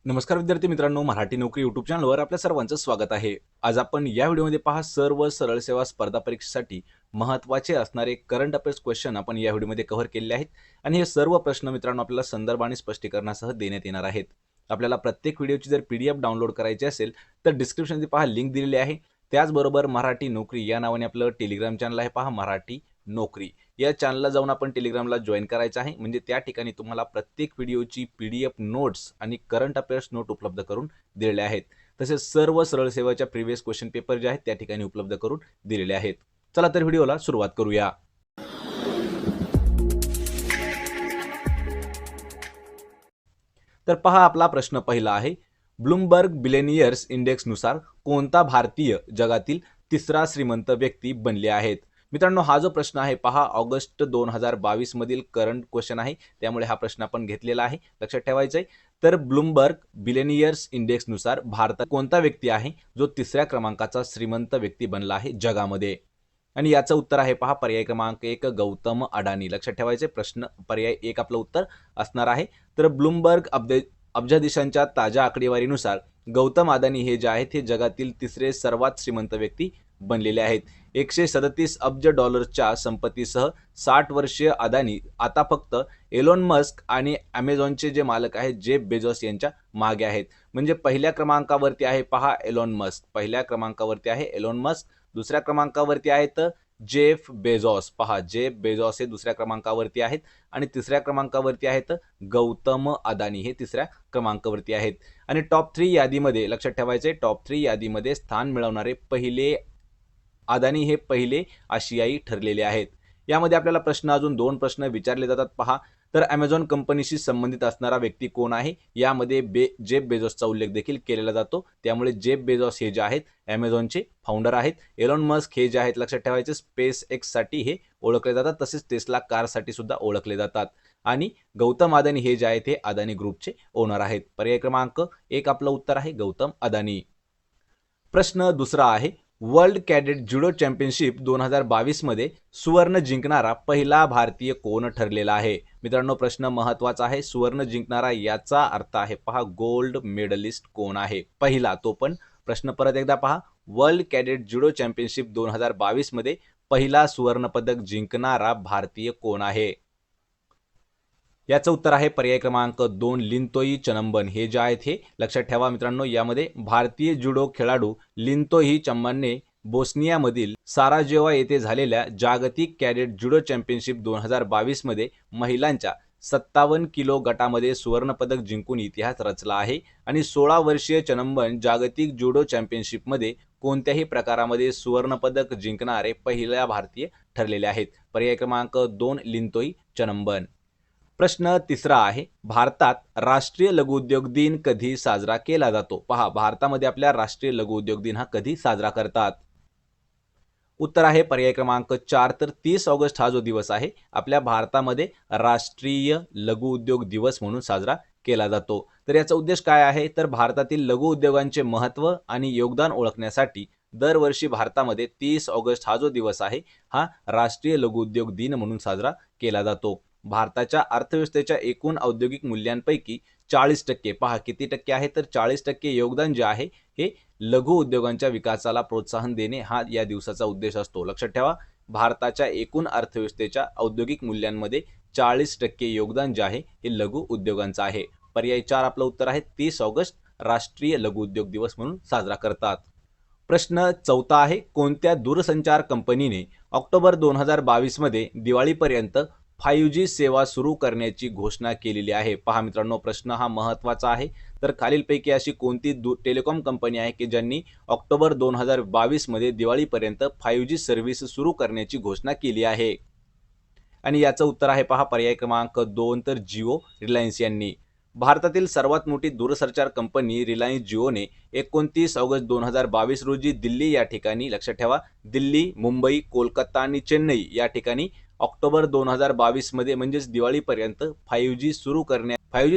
नमस्कार विद्यार्थी मित्रांनो, मराठी नोकरी यूट्यूब चॅनलवर आपल्या सर्वांचं स्वागत आहे. आज आपण या व्हिडिओमध्ये पहा सर्व सरळ सेवा स्पर्धा परीक्षेसाठी महत्त्वाचे असणारे करंट अफेअर्स क्वेश्चन आपण या व्हिडिओमध्ये कव्हर केलेले आहेत आणि हे सर्व प्रश्न मित्रांनो आपल्याला संदर्भ आणि स्पष्टीकरणासह देण्यात येणार आहेत. आपल्याला प्रत्येक व्हिडिओची जर पीडीएफ डाउनलोड करायची असेल तर डिस्क्रिप्शनमध्ये पहा लिंक दिलेली आहे. त्याचबरोबर मराठी नोकरी या नावाने आपलं टेलिग्राम चॅनल आहे, पहा मराठी नोकरी. या चॅनलला जाऊन आपण टेलिग्रामला जॉईन करायचं आहे, म्हणजे त्या ठिकाणी तुम्हाला प्रत्येक व्हिडिओची पीडीएफ नोट्स आणि करंट अफेअर्स नोट उपलब्ध करून दिलेले आहेत. तसेच सर्व सरळ सेवाच्या प्रीवियस क्वेश्चन पेपर जे आहेत त्या ठिकाणी उपलब्ध करून दिलेले आहेत. चला तर व्हिडिओला सुरुवात करूया. तर पहा, आपला प्रश्न पहिला आहे, ब्लूमबर्ग बिलियनियर्स इंडेक्सनुसार कोणता भारतीय जगातील तिसरा श्रीमंत व्यक्ती बनले आहेत? मित्रांनो, हा जो प्रश्न आहे पहा ऑगस्ट 2022 मधील करंट क्वेश्चन आहे, त्यामुळे हा प्रश्न आपण घेतलेला आहे, लक्षात ठेवायचा आहे. तर ब्लूमबर्ग बिलियनियर्स इंडेक्सनुसार भारतात कोणता व्यक्ती आहे जो तिसऱ्या क्रमांकाचा श्रीमंत व्यक्ती बनला आहे जगामध्ये? आणि याचं उत्तर आहे पहा पर्याय क्रमांक 1 गौतम अडानी. लक्षात ठेवायचे, प्रश्न पर्याय 1 आपलं उत्तर असणार आहे. तर ब्लूमबर्ग अब्जाधीशांच्या ताज्या आकडेवारीनुसार गौतम अदानी हे जे आहेत हे जगातील तिसरे सर्वात श्रीमंत व्यक्ती बनलेले आहेत. 137 अब्ज डॉलर्सच्या संपत्तीसह 60 वर्षीय अदानी आता फक्त एलोन मस्क आणि अमेझॉनचे जे मालक आहेत जेफ बेझोस यांच्या मागे आहेत. म्हणजे पहिल्या क्रमांकावरती आहे पहा एलोन मस्क, पहिल्या क्रमांकावरती आहे एलोन मस्क, दुसऱ्या क्रमांकावरती आहेत जेफ बेझोस, पहा जेफ बेझोस हे दुसऱ्या क्रमांकावरती आहेत आणि तिसऱ्या क्रमांकावरती आहेत गौतम अदानी, हे तिसऱ्या क्रमांकावरती आहेत. आणि टॉप 3 यादीमध्ये लक्षात ठेवायचे, टॉप 3 यादीमध्ये स्थान मिळवणारे पहिले अदानी हे पहिले आशियाई ठरलेले आहेत. यामध्ये आपल्याला प्रश्न अजून 2 प्रश्न विचारले जातात पहा. तर अमेझॉन कंपनीशी संबंधित असणारा व्यक्ती कोण आहे? यामध्ये जेफ बेझोसचा उल्लेख देखील केलेला जातो, त्यामुळे जेफ बेझोस हे जे आहेत अमेझॉनचे फाउंडर आहेत. एलोन मस्क हे जे आहेत लक्षात ठेवायचे स्पेस एक्स साठी हे ओळखले जातात, तसेच टेस्ला कारसाठी सुद्धा ओळखले जातात. आणि गौतम अदानी हे जे आहेत हे अदानी ग्रुपचे ओनर आहेत. पर्याय क्रमांक 1 आपलं उत्तर आहे गौतम अदानी. प्रश्न दुसरा आहे, वर्ल्ड कॅडेट जुडो चॅम्पियनशिप 2022 मध्ये सुवर्ण जिंकणारा पहिला भारतीय कोण ठरलेला आहे? मित्रांनो, प्रश्न महत्वाचा आहे. सुवर्ण जिंकणारा याचा अर्थ आहे पहा गोल्ड मेडलिस्ट कोण आहे पहिला, तो पण प्रश्न परत एकदा पहा. वर्ल्ड कॅडेट जुडो चॅम्पियनशिप 2022 मध्ये पहिला सुवर्ण पदक जिंकणारा भारतीय कोण आहे? याचं उत्तर आहे पर्याय क्रमांक 2 लिंतोई चनंबन. हे जे आहेत हे लक्षात ठेवा मित्रांनो, यामध्ये भारतीय जुडो खेळाडू लिंतोई चंबनने बोस्नियामधील साराजेव्हो येथे झालेल्या जागतिक कॅडेट जुडो चॅम्पियनशिप 2022 मध्ये महिलांच्या 57 किलो गटामध्ये सुवर्णपदक जिंकून इतिहास रचला आहे. आणि 16 वर्षीय चनंबन जागतिक जुडो चॅम्पियनशिपमध्ये कोणत्याही प्रकारामध्ये सुवर्णपदक जिंकणारे पहिल्या भारतीय ठरलेले आहेत. पर्याय क्रमांक 2 लिंतोई चनंबन. प्रश्न तिसरा आहे, भारतात राष्ट्रीय लघुउद्योग दिन कधी साजरा केला जातो? पहा, भारतामध्ये आपल्या राष्ट्रीय लघुउद्योग दिन हा कधी साजरा करतात? उत्तर आहे पर्याय क्रमांक 4 तर 30 ऑगस्ट हा जो दिवस आहे आपल्या भारतामध्ये राष्ट्रीय लघुउद्योग दिवस म्हणून साजरा केला जातो. तर याचा उद्देश काय आहे? तर भारतातील लघुउद्योगांचे महत्त्व आणि योगदान ओळखण्यासाठी दरवर्षी भारतामध्ये 30 ऑगस्ट हा जो दिवस आहे हा राष्ट्रीय लघुउद्योग दिन म्हणून साजरा केला जातो. भारताच्या अर्थव्यवस्थेच्या एकूण औद्योगिक मूल्यांपैकी 40%, पहा किती टक्के आहे तर 40% योगदान जे आहे हे लघु उद्योगांच्या विकासाला प्रोत्साहन देणे हा या दिवसाचा उद्देश असतो. लक्षात ठेवा, भारताच्या एकूण अर्थव्यवस्थेच्या औद्योगिक मूल्यांमध्ये 40% योगदान जे आहे हे लघु उद्योगांचं आहे. पर्याय 4 आपलं उत्तर आहे. 30 ऑगस्ट राष्ट्रीय लघु उद्योग दिवस म्हणून साजरा करतात. प्रश्न चौथा आहे, कोणत्या दूरसंचार कंपनीने ऑक्टोबर 2022 मध्ये दिवाळीपर्यंत 5G सेवा सुरू करण्याची घोषणा केलेली आहे? पहा मित्रांनो, प्रश्न हा महत्त्वाचा आहे. तर खालीलपैकी अशी कोणती टेलिकॉम कंपनी आहे की ज्यांनी ऑक्टोबर 2022 मध्ये दिवाळीपर्यंत 5G सर्व्हिस सुरू करण्याची घोषणा केली आहे? आणि याचं उत्तर आहे पहा पर्याय क्रमांक 2 तर जिओ रिलायन्स यांनी. भारतातील सर्वात मोठी दूरसंचार कंपनी रिलायन्स जिओने 29 ऑगस्ट 2022 रोजी दिल्ली या ठिकाणी, लक्षात ठेवा दिल्ली, मुंबई, कोलकाता आणि चेन्नई या ठिकाणी ऑक्टोबर 2022 मध्ये म्हणजेच दिवाळीपर्यंत 5G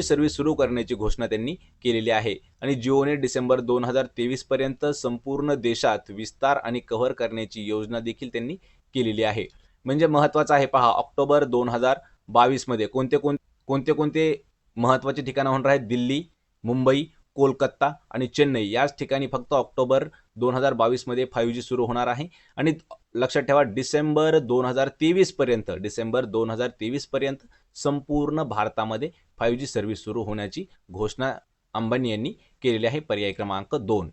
सर्व्हिस सुरू करण्याची घोषणा त्यांनी केलेली आहे. आणि जिओने डिसेंबर 2023 पर्यंत संपूर्ण देशात विस्तार आणि कव्हर करण्याची योजना देखील त्यांनी केलेली आहे. म्हणजे महत्त्वाचं आहे पहा, ऑक्टोबर 2022 मध्ये कोणते कोणते महत्त्वाचे ठिकाणं होणार आहेत? दिल्ली, मुंबई, कोलकाता आणि चेन्नई याच ठिकाणी फक्त ऑक्टोबर 2022 मध्ये 5G सुरू होणार आहे. आणि लक्षात ठेवा डिसेंबर 2023 पर्यंत संपूर्ण भारतामध्ये 5G सर्व्हिस सुरू होण्याची घोषणा अंबानी यांनी केलेली आहे. पर्याय क्रमांक 2.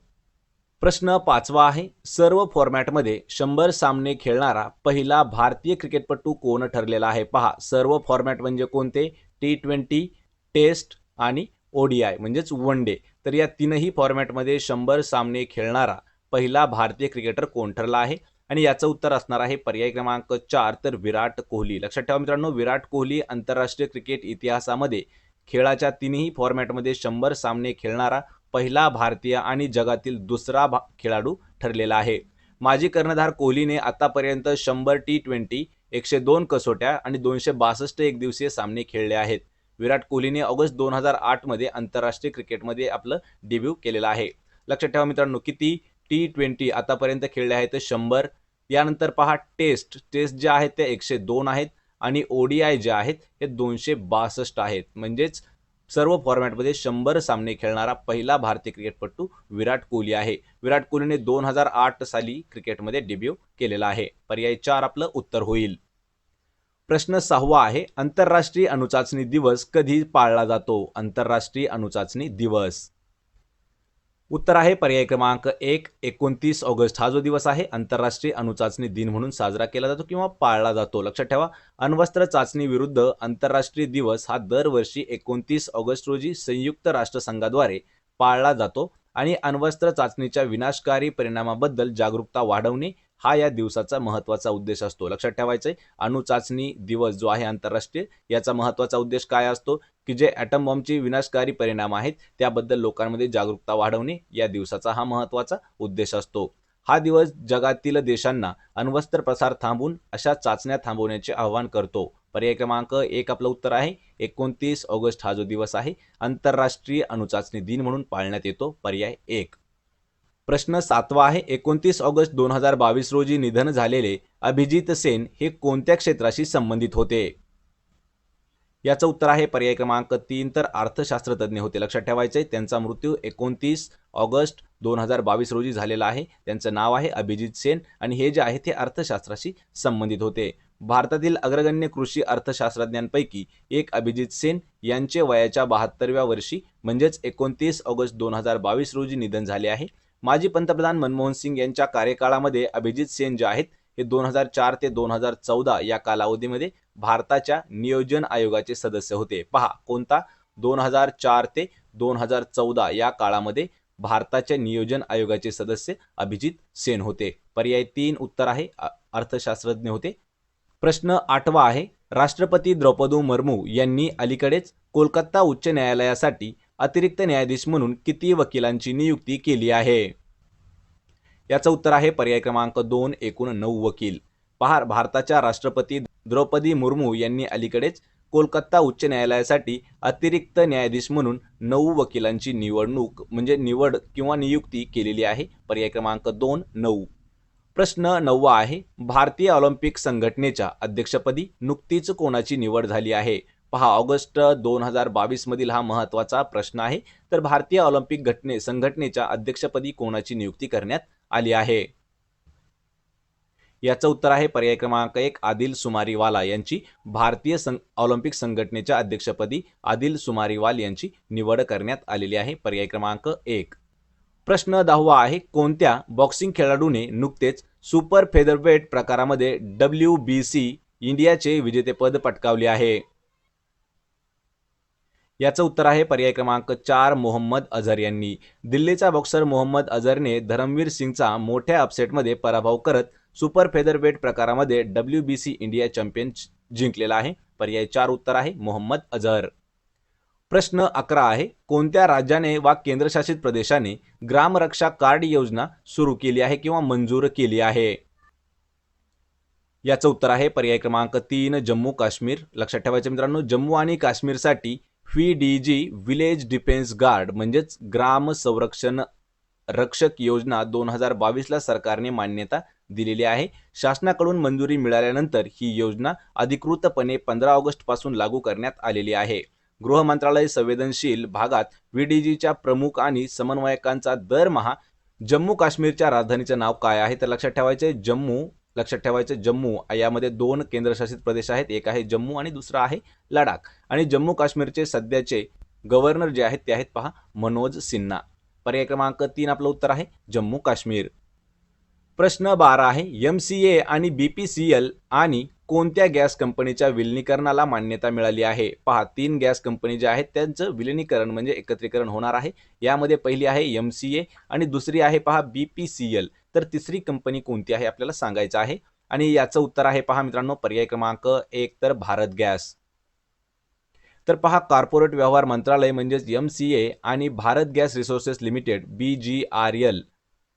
प्रश्न 5वा आहे, सर्व फॉर्मॅटमध्ये 100 सामने खेळणारा पहिला भारतीय क्रिकेटपटू कोण ठरलेला आहे? पहा, सर्व फॉर्मॅट म्हणजे कोणते? T20, टेस्ट आणि ODI म्हणजेच वन डे. तर या तीनही फॉर्मॅटमध्ये 100 सामने खेळणारा पहिला भारतीय क्रिकेटर कोण ठरला आहे? आणि याचं उत्तर असणार आहे पर्याय क्रमांक 4, तर विराट कोहली. लक्षात ठेवा मित्रांनो, विराट कोहली आंतरराष्ट्रीय क्रिकेट इतिहासामध्ये खेळाच्या तीनही फॉर्मॅटमध्ये 100 सामने खेळणारा पहिला भारतीय आणि जगातील दुसरा खेळाडू ठरलेला आहे. माजी कर्णधार कोहलीने आतापर्यंत 100 T20, 102 कसोट्या आणि 262 एकदिवसीय सामने खेळले आहेत. विराट कोहलीने ऑगस्ट 2008 मध्ये आंतरराष्ट्रीय क्रिकेटमध्ये आपलं डेब्यू केलेलं आहे. लक्षात ठेवा मित्रांनो, किती T20 आतापर्यंत खेळले आहेत? 100. यानंतर पहा, टेस्ट जे आहेत ते 102 आहेत आणि ODI जे आहेत हे 262 आहेत. म्हणजेच सर्व फॉर्मॅटमध्ये 100 सामने खेळणारा पहिला भारतीय क्रिकेटपटू विराट कोहली आहे. विराट कोहलीने 2008 साली क्रिकेटमध्ये डेब्यू केलेला आहे. पर्याय 4 आपलं उत्तर होईल. प्रश्न 6वा आहे, आंतरराष्ट्रीय अणुचाचणी दिवस कधी पाळला जातो? आंतरराष्ट्रीय अणुचाचणी दिवस. उत्तर आहे पर्याय क्रमांक 1, 29 ऑगस्ट. हा जो दिवस आहे आंतरराष्ट्रीय अणुचाचणी दिन म्हणून साजरा केला जातो किंवा पाळला जातो. लक्षात ठेवा, अण्वस्त्र चाचणी विरुद्ध आंतरराष्ट्रीय दिवस हा दरवर्षी 29 ऑगस्ट रोजी संयुक्त राष्ट्रसंघाद्वारे पाळला जातो आणि अण्वस्त्र चाचणीच्या विनाशकारी परिणामाबद्दल जागरूकता वाढवणे हा या दिवसाचा महत्त्वाचा उद्देश असतो. लक्षात ठेवायचं आहे, अणुचाचणी दिवस जो आहे आंतरराष्ट्रीय, याचा महत्त्वाचा उद्देश काय असतो की जे ॲटम बॉम्बचे विनाशकारी परिणाम आहेत त्याबद्दल लोकांमध्ये जागरूकता वाढवणे या दिवसाचा हा महत्त्वाचा उद्देश असतो. हा दिवस जगातील देशांना अण्वस्त्र प्रसार थांबवून अशा चाचण्या थांबवण्याचे आवाहन करतो. पर्याय क्रमांक 1 आपलं उत्तर आहे. 29 ऑगस्ट हा जो दिवस आहे आंतरराष्ट्रीय अणुचाचणी दिन म्हणून पाळण्यात येतो. पर्याय 1. प्रश्न 7वा आहे, 29 ऑगस्ट 2022 रोजी निधन झालेले अभिजित सेन हे कोणत्या क्षेत्राशी संबंधित होते? याचं उत्तर आहे पर्याय क्रमांक 3, तर अर्थशास्त्रज्ञ होते. लक्षात ठेवायचे, त्यांचा मृत्यू 29 ऑगस्ट 2022 रोजी झालेला आहे. त्यांचं नाव आहे अभिजित सेन आणि हे जे आहे ते अर्थशास्त्राशी संबंधित होते. भारतातील अग्रगण्य कृषी अर्थशास्त्रज्ञांपैकी एक अभिजित सेन यांचे वयाच्या 72व्या वर्षी म्हणजेच 29 ऑगस्ट 2022 रोजी निधन झाले आहे. माजी पंतप्रधान मनमोहन सिंग यांच्या कार्यकाळामध्ये अभिजित सेन जे आहेत हे 2004 ते 2014 या कालावधीमध्ये भारताच्या नियोजन आयोगाचे सदस्य होते. पहा, कोणता? 2004 ते 2014 या काळामध्ये भारताच्या नियोजन आयोगाचे सदस्य अभिजित सेन होते. पर्याय 3 उत्तर आहे, अर्थशास्त्रज्ञ होते. प्रश्न 8वा आहे, राष्ट्रपती द्रौपदी मुर्मू यांनी अलीकडेच कोलकाता उच्च न्यायालयासाठी अतिरिक्त न्यायाधीश म्हणून किती वकिलांची नियुक्ती केली आहे? याचं उत्तर आहे पर्याय क्रमांक 2, एकूण 9 वकील. पहा, भारताच्या राष्ट्रपती द्रौपदी मुर्मू यांनी अलीकडेच कोलकाता उच्च न्यायालयासाठी अतिरिक्त न्यायाधीश म्हणून 9 वकिलांची निवड किंवा नियुक्ती केलेली आहे. पर्याय क्रमांक 2, 9. प्रश्न 9वा आहे, भारतीय ऑलिम्पिक संघटनेच्या अध्यक्षपदी नुकतीच कोणाची निवड झाली आहे? पहा, ऑगस्ट 2022 मधील हा महत्त्वाचा प्रश्न आहे. तर भारतीय ऑलिम्पिक संघटनेच्या अध्यक्षपदी कोणाची नियुक्ती करण्यात आली आहे? याचं उत्तर आहे पर्याय क्रमांक 1, आदिल सुमारीवाला यांची भारतीय ऑलिम्पिक संघटनेच्या अध्यक्षपदी आदिल सुमारीवाल यांची निवड करण्यात आलेली आहे. पर्याय क्रमांक 1. प्रश्न 10वा आहे, कोणत्या बॉक्सिंग खेळाडूने नुकतेच सुपर फेदरवेट प्रकारामध्ये WBC इंडियाचे विजेतेपद पटकावले आहे? याचं उत्तर आहे पर्याय क्रमांक 4, मोहम्मद अझर यांनी. दिल्लीचा बॉक्सर मोहम्मद अझरने धरमवीर सिंगचा मोठ्या अपसेटमध्ये पराभव करत सुपर फेदरवेट प्रकारामध्ये WBC इंडिया चॅम्पियन जिंकलेला आहे. पर्याय 4 उत्तर आहे, मोहम्मद अझर. प्रश्न 11 आहे, कोणत्या राज्याने वा केंद्रशासित प्रदेशाने ग्रामरक्षा कार्ड योजना सुरू केली आहे किंवा मंजूर केली आहे? याचं उत्तर आहे पर्याय क्रमांक 3, जम्मू काश्मीर. लक्षात ठेवायचं मित्रांनो, जम्मू आणि काश्मीरसाठी VDG विलेज डिफेन्स गार्ड म्हणजेच ग्राम संरक्षण रक्षक योजना 2022ला सरकारने मान्यता दिलेली आहे. शासनाकडून मंजुरी मिळाल्यानंतर ही योजना अधिकृतपणे 15 ऑगस्ट पासून लागू करण्यात आलेली आहे. गृह मंत्रालय संवेदनशील भागात व्हीडीजीच्या प्रमुख आणि समन्वयकांचा दरमहा जम्मू काश्मीरच्या राजधानीचं नाव काय आहे? तर लक्षात ठेवायचे जम्मू. यामध्ये 2 केंद्रशासित प्रदेश आहेत, एक आहे जम्मू आणि दुसरा आहे लडाख. आणि जम्मू काश्मीरचे सध्याचे गव्हर्नर जे आहेत ते आहेत पहा मनोज सिन्हा. पर्याय क्रमांक 3 आपलं उत्तर आहे जम्मू काश्मीर. प्रश्न 12 आहे, MCA आणि BPCL आणि कोणत्या गॅस कंपनीच्या विलिनीकरणाला मान्यता मिळाली आहे? पहा 3 गॅस कंपनी ज्या आहेत त्यांचं विलिनीकरण म्हणजे एकत्रीकरण होणार आहे. यामध्ये पहिली आहे MCA आणि दुसरी आहे पहा BPCL. तर तिसरी कंपनी कोणती आहे आपल्याला सांगायचं आहे. आणि याचं उत्तर आहे पहा मित्रांनो पर्याय क्रमांक 1 तर भारत गॅस. तर पहा कॉर्पोरेट व्यवहार मंत्रालय म्हणजेच MCA आणि Bharat gas resources limited BGRL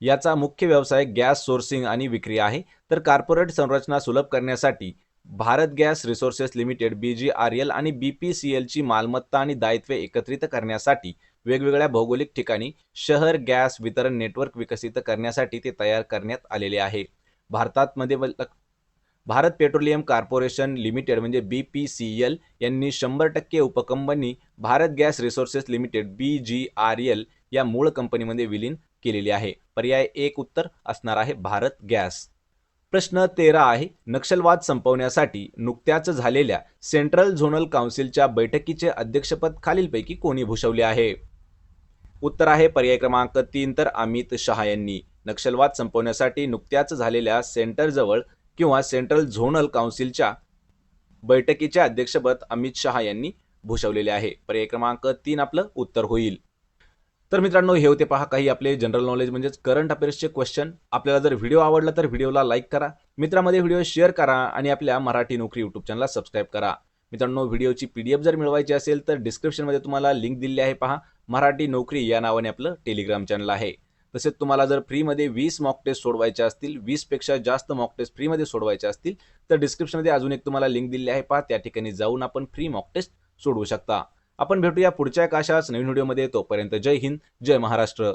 याचा मुख्य व्यवसाय गॅस सोर्सिंग आणि विक्री आहे. तर कॉर्पोरेट संरचना सुलभ करण्यासाठी Bharat gas resources limited BGRL आणि BPCL ची मालमत्ता आणि दायित्वे एकत्रित करण्यासाठी वेगवेगळ्या भौगोलिक ठिकाणी शहर गॅस वितरण नेटवर्क विकसित करण्यासाठी ते तयार करण्यात आलेले आहे. भारत पेट्रोलियम कॉर्पोरेशन लिमिटेड म्हणजे BPCL यांनी 100% उपकंपनी Bharat gas resources limited BGRL या मूळ कंपनीमध्ये विलीन केलेली आहे. पर्याय 1 उत्तर असणार आहे भारत गॅस. प्रश्न 13 आहे, नक्षलवाद संपवण्यासाठी नुकत्याच झालेल्या सेंट्रल झोनल काउन्सिलच्या बैठकीचे अध्यक्षपद खालीलपैकी कोणी भूषवले आहे? उत्तर आहे पर्याय क्रमांक 3 तर अमित शहा यांनी. नक्षलवाद संपवण्यासाठी नुकत्याच झालेल्या सेंट्रल झोनल काउन्सिलच्या बैठकीचे अध्यक्षपद अमित शहा यांनी भूषवलेले आहे. पर्याय क्रमांक 3 आपलं उत्तर होईल. तर मित्रांनो हे होते पहा काही आपले जनरल नॉलेज म्हणजेच करंट अफेअर्सचे क्वेश्चन. आपल्याला जर व्हिडिओ आवडला तर व्हिडिओला लाईक करा, मित्रांमध्ये व्हिडिओ शेअर करा आणि आपल्या मराठी नोकरी यूट्यूब चॅनलला सबस्क्राईब करा. मित्रांनो व्हिडिओची PDF जर मिळवायची असेल तर डिस्क्रिप्शनमध्ये तुम्हाला लिंक दिली आहे पहा, मराठी नोकरी या नावाने आपलं टेलिग्राम चॅनल आहे. तसेच तुम्हाला जर फ्रीमध्ये 20 मॉक टेस्ट सोडवायचे असतील, 20 पेक्षा जास्त मॉक टेस्ट फ्रीमध्ये सोडवायचे असतील तर डिस्क्रिप्शनमध्ये अजून एक तुम्हाला लिंक दिली आहे पहा, त्या ठिकाणी जाऊन आपण फ्री मॉक टेस्ट सोडवू शकता. आपण भेटूया पुढच्या एका अशाच नवीन व्हिडिओमध्ये. तोपर्यंत जय हिंद, जय महाराष्ट्र.